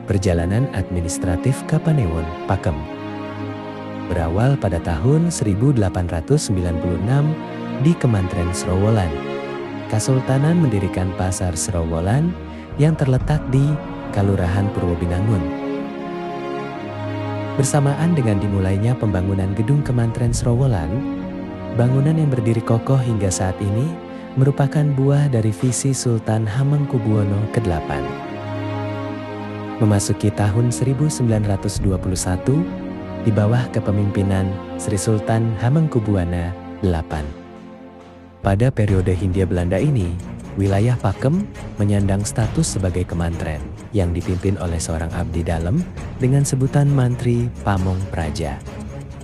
Perjalanan Administratif Kapanewon, Pakem. Berawal pada tahun 1896 di Kementerian Srowolan. Kasultanan mendirikan Pasar Srowolan yang terletak di Kalurahan Purwobinangun. Bersamaan dengan dimulainya pembangunan gedung Kementerian Srowolan, bangunan yang berdiri kokoh hingga saat ini merupakan buah dari visi Sultan Hamengkubuwono ke-8. Memasuki tahun 1921, di bawah kepemimpinan Sri Sultan Hamengkubuwana VIII. Pada periode Hindia Belanda ini, wilayah Pakem menyandang status sebagai kemanten yang dipimpin oleh seorang abdi dalam dengan sebutan Mantri Pamong Praja.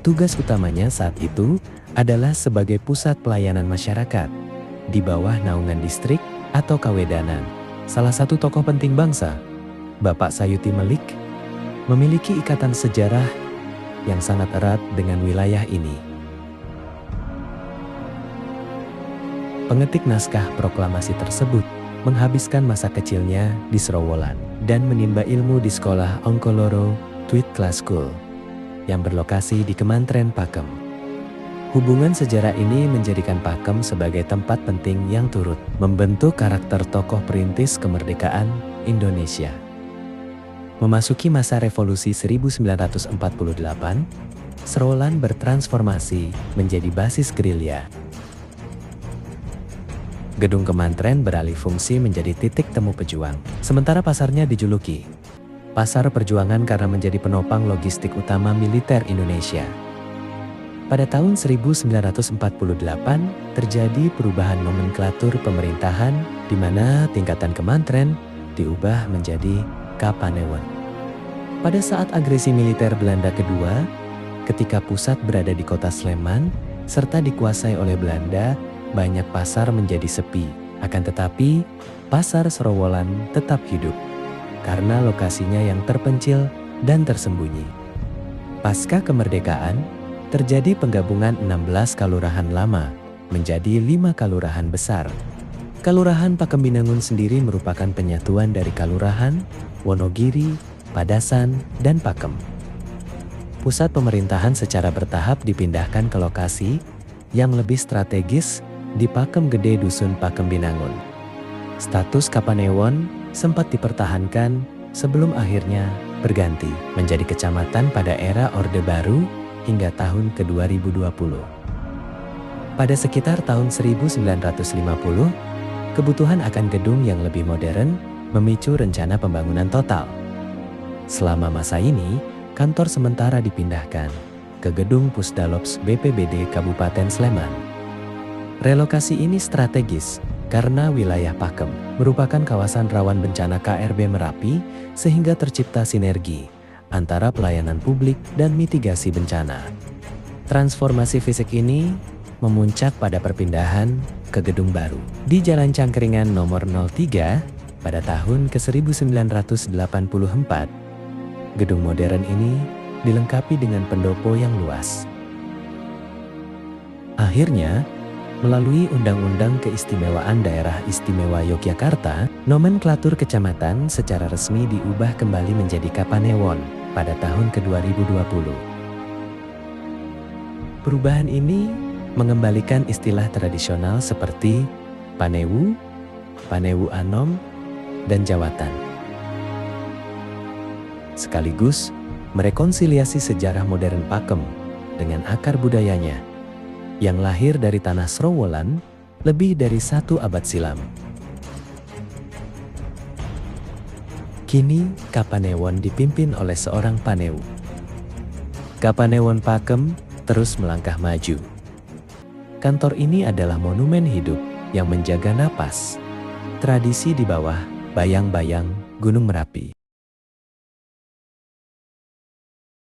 Tugas utamanya saat itu adalah sebagai pusat pelayanan masyarakat di bawah naungan distrik atau kawedanan. Salah satu tokoh penting bangsa, Bapak Sayuti Melik, memiliki ikatan sejarah yang sangat erat dengan wilayah ini. Pengetik naskah proklamasi tersebut menghabiskan masa kecilnya di Srowolan dan menimba ilmu di sekolah Ongkoloro Tweed Class School yang berlokasi di Kementerian Pakem. Hubungan sejarah ini menjadikan Pakem sebagai tempat penting yang turut membentuk karakter tokoh perintis kemerdekaan Indonesia. Memasuki masa revolusi 1948, Srowolan bertransformasi menjadi basis gerilya. Gedung Kementerian beralih fungsi menjadi titik temu pejuang, sementara pasarnya dijuluki Pasar Perjuangan karena menjadi penopang logistik utama militer Indonesia. Pada tahun 1948 terjadi perubahan nomenklatur pemerintahan di mana tingkatan kementerian diubah menjadi Kapanewon. Pada saat agresi militer Belanda kedua, ketika pusat berada di kota Sleman serta dikuasai oleh Belanda, banyak pasar menjadi sepi. Akan tetapi, Pasar Srowolan tetap hidup karena lokasinya yang terpencil dan tersembunyi. Pasca kemerdekaan, terjadi penggabungan 16 kalurahan lama menjadi 5 kalurahan besar. Kalurahan Pakembinangun sendiri merupakan penyatuan dari Kalurahan, Wonogiri, Padasan, dan Pakem. Pusat pemerintahan secara bertahap dipindahkan ke lokasi yang lebih strategis di Pakem Gede Dusun Pakembinangun. Status Kapanewon sempat dipertahankan sebelum akhirnya berganti menjadi kecamatan pada era Orde Baru hingga tahun ke-2020. Pada sekitar tahun 1950, kebutuhan akan gedung yang lebih modern memicu rencana pembangunan total. Selama masa ini, kantor sementara dipindahkan ke gedung Pusdalops BPBD Kabupaten Sleman. Relokasi ini strategis karena wilayah Pakem merupakan kawasan rawan bencana KRB Merapi sehingga tercipta sinergi antara pelayanan publik dan mitigasi bencana. Transformasi fisik ini memuncak pada perpindahan ke gedung baru di Jalan Cangkringan nomor 03 pada tahun ke-1984. Gedung modern ini dilengkapi dengan pendopo yang luas. Akhirnya, melalui Undang-Undang Keistimewaan Daerah Istimewa Yogyakarta, nomenklatur kecamatan secara resmi diubah kembali menjadi Kapanewon pada tahun ke-2020. Perubahan ini mengembalikan istilah tradisional seperti Panewu, Panewu Anom, dan Jawatan. Sekaligus merekonsiliasi sejarah modern Pakem dengan akar budayanya yang lahir dari tanah Srowolan lebih dari 1 abad silam. Kini Kapanewon dipimpin oleh seorang Panewu. Kapanewon Pakem terus melangkah maju. Kantor ini adalah monumen hidup yang menjaga napas tradisi di bawah bayang-bayang Gunung Merapi.